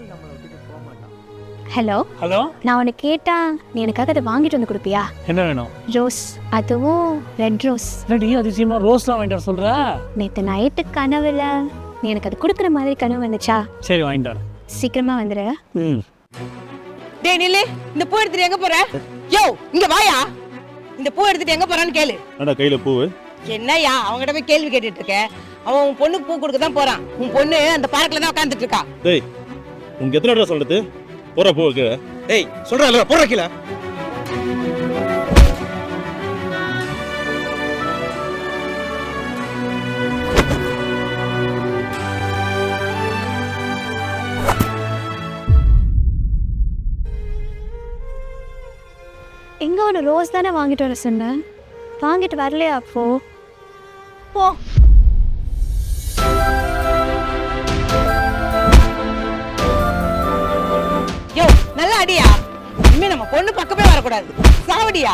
நாள் நம்மளை விட்டுட்டு போக மாட்டான். ஹலோ ஹலோ, நான் உன்னை கேட்டா நீ எனக்காக அதை வாங்கிட்டு வந்து கொடுப்பியா? என்ன வேணும்? ரோஸ், அதுவும் ரெட் ரோஸ். ரெடி அதிசயமா ரோஸ்லாம் வாங்கிட்டு வர சொல்ற? நேற்று நைட்டு கனவுல நீ எனக்கு அது கொடுக்குற மாதிரி கனவு வந்துச்சா? சரி வாங்கிட்டு வரேன். சீக்கிரமா வந்துடு. டேய் நில்லு, இந்த பூ எடுத்துட்டு எங்க போற? யோ இங்க வாயா, இந்த பூ எடுத்துட்டு எங்க போறான்னு கேளு. என்னடா கையில பூவு? என்னய்யா அவங்ககிட்ட போய் கேள்வி கேட்டுட்டு இருக்க? அவன் உன் பொண்ணுக்கு பூ கொடுக்க தான் போறான். உன் பொண்ணு அந்த பார்க்ல தான் உட்கார்ந்துட்டு இருக்கா. டேய் உனக்கு எத்தனை தடவை சொல்றது போற பூவுக்கு? டேய் சொல்றல போற கீழ. எங்க ஒரு ரோஸ் தானே வாங்கிட்டு வர சொன்னேன், வாங்கிட்டு வரலையா? அப்போ போ. யோ நல்லா அடியா, இனிமே நம்ம பொண்ணு பக்கமே வரக்கூடாது. சாவடியா.